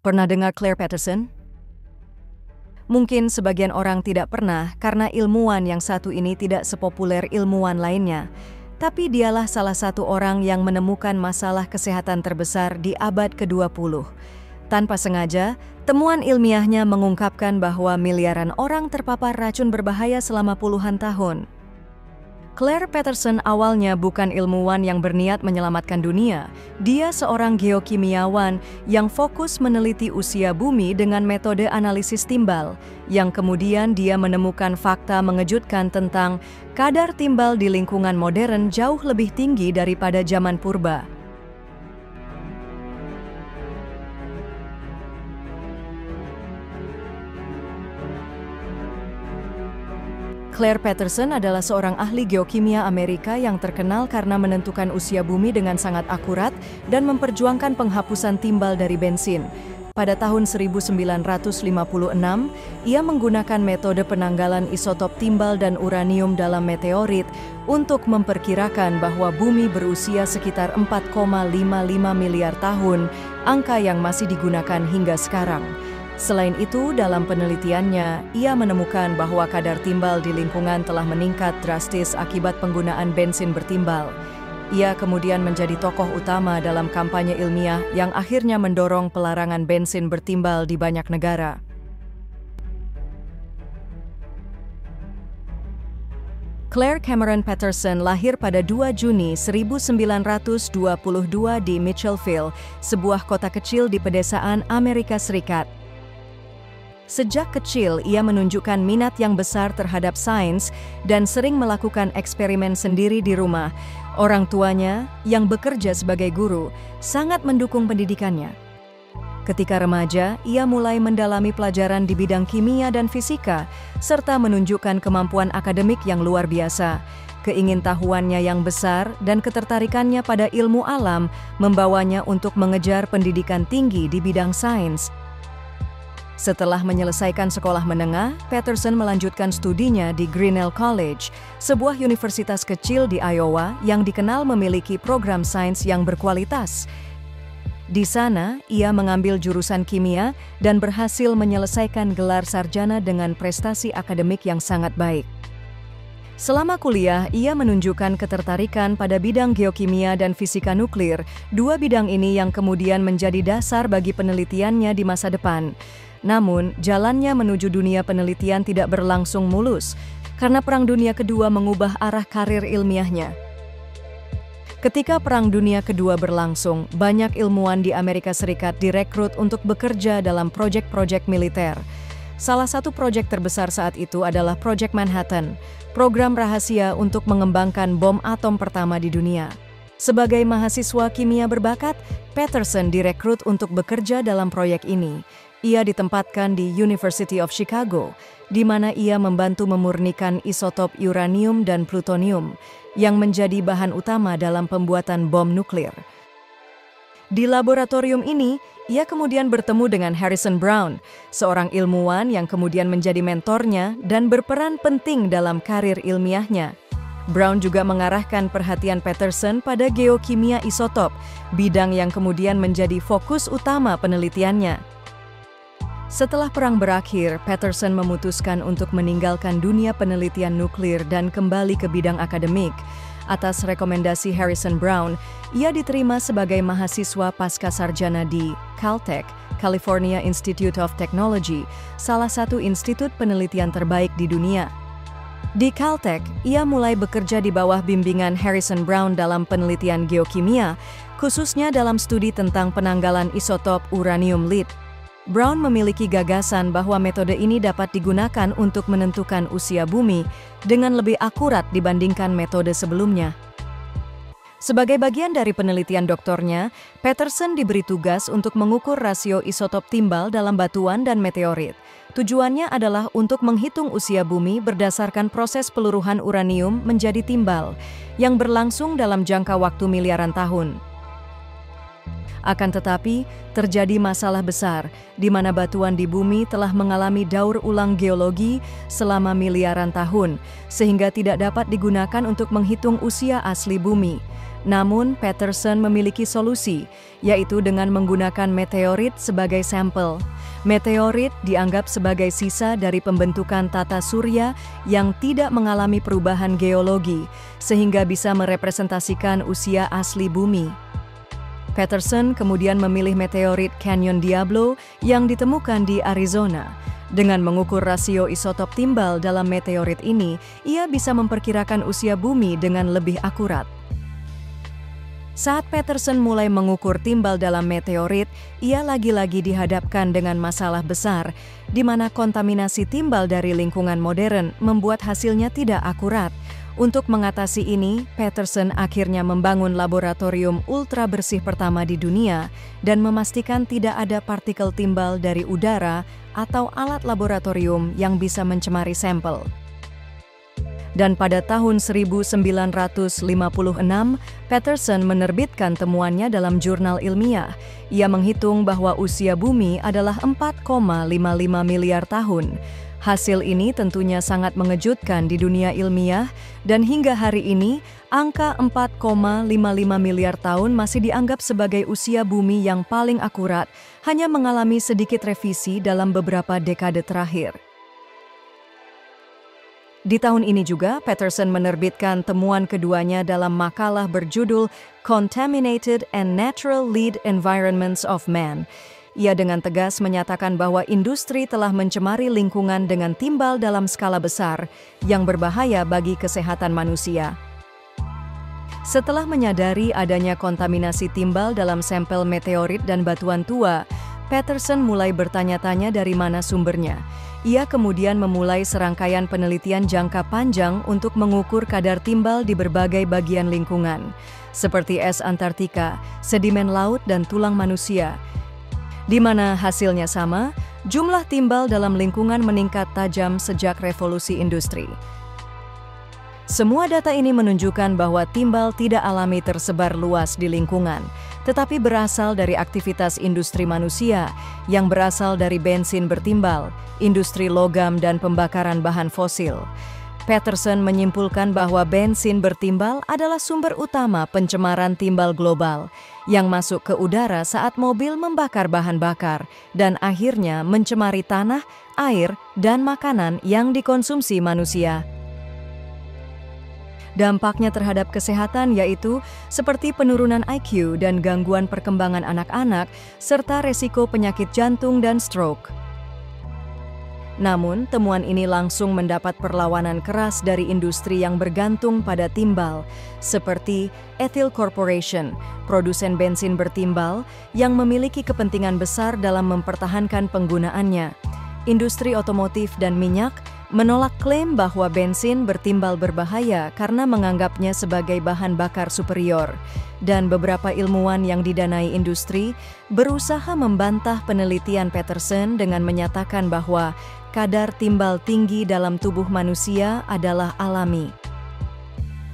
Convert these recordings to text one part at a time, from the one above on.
Pernah dengar Claire Patterson? Mungkin sebagian orang tidak pernah karena ilmuwan yang satu ini tidak sepopuler ilmuwan lainnya. Tapi dialah salah satu orang yang menemukan masalah kesehatan terbesar di abad ke-20. Tanpa sengaja, temuan ilmiahnya mengungkapkan bahwa miliaran orang terpapar racun berbahaya selama puluhan tahun. Claire Patterson awalnya bukan ilmuwan yang berniat menyelamatkan dunia. Dia seorang geokimiawan yang fokus meneliti usia bumi dengan metode analisis timbal, yang kemudian dia menemukan fakta mengejutkan tentang kadar timbal di lingkungan modern jauh lebih tinggi daripada zaman purba. Claire Patterson adalah seorang ahli geokimia Amerika yang terkenal karena menentukan usia bumi dengan sangat akurat dan memperjuangkan penghapusan timbal dari bensin. Pada tahun 1956, ia menggunakan metode penanggalan isotop timbal dan uranium dalam meteorit untuk memperkirakan bahwa bumi berusia sekitar 4,55 miliar tahun, angka yang masih digunakan hingga sekarang. Selain itu, dalam penelitiannya, ia menemukan bahwa kadar timbal di lingkungan telah meningkat drastis akibat penggunaan bensin bertimbal. Ia kemudian menjadi tokoh utama dalam kampanye ilmiah yang akhirnya mendorong pelarangan bensin bertimbal di banyak negara. Claire Cameron Patterson lahir pada 2 Juni 1922 di Mitchellville, sebuah kota kecil di pedesaan Amerika Serikat. Sejak kecil, ia menunjukkan minat yang besar terhadap sains dan sering melakukan eksperimen sendiri di rumah. Orang tuanya, yang bekerja sebagai guru, sangat mendukung pendidikannya. Ketika remaja, ia mulai mendalami pelajaran di bidang kimia dan fisika, serta menunjukkan kemampuan akademik yang luar biasa. Keingintahuannya yang besar dan ketertarikannya pada ilmu alam membawanya untuk mengejar pendidikan tinggi di bidang sains. Setelah menyelesaikan sekolah menengah, Patterson melanjutkan studinya di Grinnell College, sebuah universitas kecil di Iowa yang dikenal memiliki program sains yang berkualitas. Di sana, ia mengambil jurusan kimia dan berhasil menyelesaikan gelar sarjana dengan prestasi akademik yang sangat baik. Selama kuliah, ia menunjukkan ketertarikan pada bidang geokimia dan fisika nuklir, dua bidang ini yang kemudian menjadi dasar bagi penelitiannya di masa depan. Namun, jalannya menuju dunia penelitian tidak berlangsung mulus, karena Perang Dunia Kedua mengubah arah karir ilmiahnya. Ketika Perang Dunia Kedua berlangsung, banyak ilmuwan di Amerika Serikat direkrut untuk bekerja dalam proyek-proyek militer. Salah satu proyek terbesar saat itu adalah Proyek Manhattan, program rahasia untuk mengembangkan bom atom pertama di dunia. Sebagai mahasiswa kimia berbakat, Patterson direkrut untuk bekerja dalam proyek ini. Ia ditempatkan di University of Chicago, di mana ia membantu memurnikan isotop uranium dan plutonium, yang menjadi bahan utama dalam pembuatan bom nuklir. Di laboratorium ini, ia kemudian bertemu dengan Harrison Brown, seorang ilmuwan yang kemudian menjadi mentornya dan berperan penting dalam karir ilmiahnya. Brown juga mengarahkan perhatian Patterson pada geokimia isotop, bidang yang kemudian menjadi fokus utama penelitiannya. Setelah perang berakhir, Patterson memutuskan untuk meninggalkan dunia penelitian nuklir dan kembali ke bidang akademik. Atas rekomendasi Harrison Brown, ia diterima sebagai mahasiswa pasca sarjana di Caltech, California Institute of Technology, salah satu institut penelitian terbaik di dunia. Di Caltech, ia mulai bekerja di bawah bimbingan Harrison Brown dalam penelitian geokimia, khususnya dalam studi tentang penanggalan isotop uranium lead. Brown memiliki gagasan bahwa metode ini dapat digunakan untuk menentukan usia bumi dengan lebih akurat dibandingkan metode sebelumnya. Sebagai bagian dari penelitian doktornya, Patterson diberi tugas untuk mengukur rasio isotop timbal dalam batuan dan meteorit. Tujuannya adalah untuk menghitung usia bumi berdasarkan proses peluruhan uranium menjadi timbal, yang berlangsung dalam jangka waktu miliaran tahun. Akan tetapi, terjadi masalah besar di mana batuan di bumi telah mengalami daur ulang geologi selama miliaran tahun, sehingga tidak dapat digunakan untuk menghitung usia asli bumi. Namun, Peterson memiliki solusi, yaitu dengan menggunakan meteorit sebagai sampel. Meteorit dianggap sebagai sisa dari pembentukan tata surya yang tidak mengalami perubahan geologi, sehingga bisa merepresentasikan usia asli bumi. Peterson kemudian memilih meteorit Canyon Diablo yang ditemukan di Arizona. Dengan mengukur rasio isotop timbal dalam meteorit ini, ia bisa memperkirakan usia bumi dengan lebih akurat. Saat Peterson mulai mengukur timbal dalam meteorit, ia lagi-lagi dihadapkan dengan masalah besar, di mana kontaminasi timbal dari lingkungan modern membuat hasilnya tidak akurat. Untuk mengatasi ini, Peterson akhirnya membangun laboratorium ultra bersih pertama di dunia dan memastikan tidak ada partikel timbal dari udara atau alat laboratorium yang bisa mencemari sampel. Dan pada tahun 1956, Peterson menerbitkan temuannya dalam jurnal ilmiah. Ia menghitung bahwa usia bumi adalah 4,55 miliar tahun. Hasil ini tentunya sangat mengejutkan di dunia ilmiah, dan hingga hari ini, angka 4,55 miliar tahun masih dianggap sebagai usia bumi yang paling akurat, hanya mengalami sedikit revisi dalam beberapa dekade terakhir. Di tahun ini juga, Peterson menerbitkan temuan keduanya dalam makalah berjudul Contaminated and Natural Lead Environments of Man. Ia dengan tegas menyatakan bahwa industri telah mencemari lingkungan dengan timbal dalam skala besar yang berbahaya bagi kesehatan manusia. Setelah menyadari adanya kontaminasi timbal dalam sampel meteorit dan batuan tua, Peterson mulai bertanya-tanya dari mana sumbernya. Ia kemudian memulai serangkaian penelitian jangka panjang untuk mengukur kadar timbal di berbagai bagian lingkungan, seperti es Antartika, sedimen laut, dan tulang manusia. Di mana hasilnya sama, jumlah timbal dalam lingkungan meningkat tajam sejak revolusi industri. Semua data ini menunjukkan bahwa timbal tidak alami tersebar luas di lingkungan, tetapi berasal dari aktivitas industri manusia yang berasal dari bensin bertimbal, industri logam, dan pembakaran bahan fosil. Peterson menyimpulkan bahwa bensin bertimbal adalah sumber utama pencemaran timbal global yang masuk ke udara saat mobil membakar bahan bakar dan akhirnya mencemari tanah, air, dan makanan yang dikonsumsi manusia. Dampaknya terhadap kesehatan yaitu seperti penurunan IQ dan gangguan perkembangan anak-anak serta resiko penyakit jantung dan stroke. Namun, temuan ini langsung mendapat perlawanan keras dari industri yang bergantung pada timbal, seperti Ethyl Corporation, produsen bensin bertimbal yang memiliki kepentingan besar dalam mempertahankan penggunaannya. Industri otomotif dan minyak menolak klaim bahwa bensin bertimbal berbahaya karena menganggapnya sebagai bahan bakar superior. Dan beberapa ilmuwan yang didanai industri berusaha membantah penelitian Peterson dengan menyatakan bahwa kadar timbal tinggi dalam tubuh manusia adalah alami.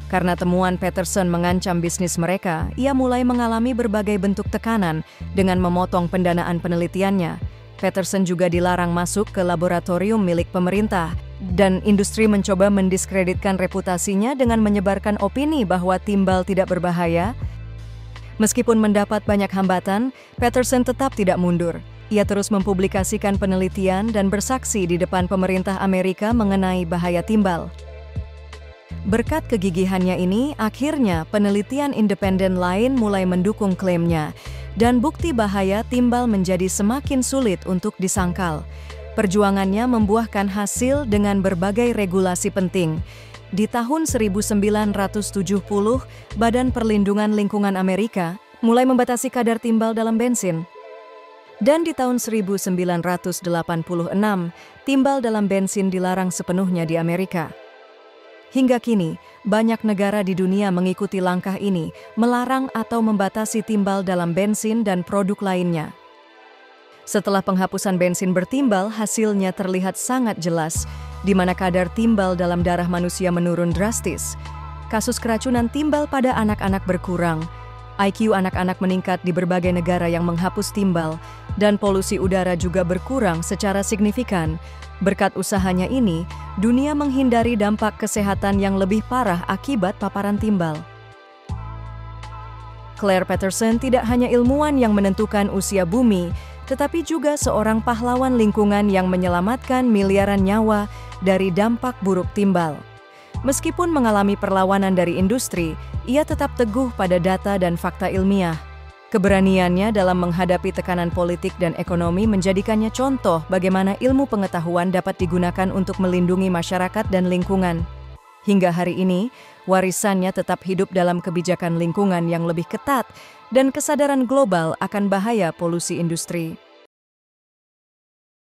Karena temuan Peterson mengancam bisnis mereka, ia mulai mengalami berbagai bentuk tekanan dengan memotong pendanaan penelitiannya. Peterson juga dilarang masuk ke laboratorium milik pemerintah, dan industri mencoba mendiskreditkan reputasinya dengan menyebarkan opini bahwa timbal tidak berbahaya. Meskipun mendapat banyak hambatan, Peterson tetap tidak mundur. Ia terus mempublikasikan penelitian dan bersaksi di depan pemerintah Amerika mengenai bahaya timbal. Berkat kegigihannya ini, akhirnya penelitian independen lain mulai mendukung klaimnya, dan bukti bahaya timbal menjadi semakin sulit untuk disangkal. Perjuangannya membuahkan hasil dengan berbagai regulasi penting. Di tahun 1970, Badan Perlindungan Lingkungan Amerika mulai membatasi kadar timbal dalam bensin. Dan di tahun 1986, timbal dalam bensin dilarang sepenuhnya di Amerika. Hingga kini, banyak negara di dunia mengikuti langkah ini, melarang atau membatasi timbal dalam bensin dan produk lainnya. Setelah penghapusan bensin bertimbal, hasilnya terlihat sangat jelas, di mana kadar timbal dalam darah manusia menurun drastis. Kasus keracunan timbal pada anak-anak berkurang, IQ anak-anak meningkat di berbagai negara yang menghapus timbal, dan polusi udara juga berkurang secara signifikan. Berkat usahanya ini, dunia menghindari dampak kesehatan yang lebih parah akibat paparan timbal. Claire Patterson tidak hanya ilmuwan yang menentukan usia bumi, tetapi juga seorang pahlawan lingkungan yang menyelamatkan miliaran nyawa dari dampak buruk timbal. Meskipun mengalami perlawanan dari industri, ia tetap teguh pada data dan fakta ilmiah. Keberaniannya dalam menghadapi tekanan politik dan ekonomi menjadikannya contoh bagaimana ilmu pengetahuan dapat digunakan untuk melindungi masyarakat dan lingkungan. Hingga hari ini, warisannya tetap hidup dalam kebijakan lingkungan yang lebih ketat dan kesadaran global akan bahaya polusi industri.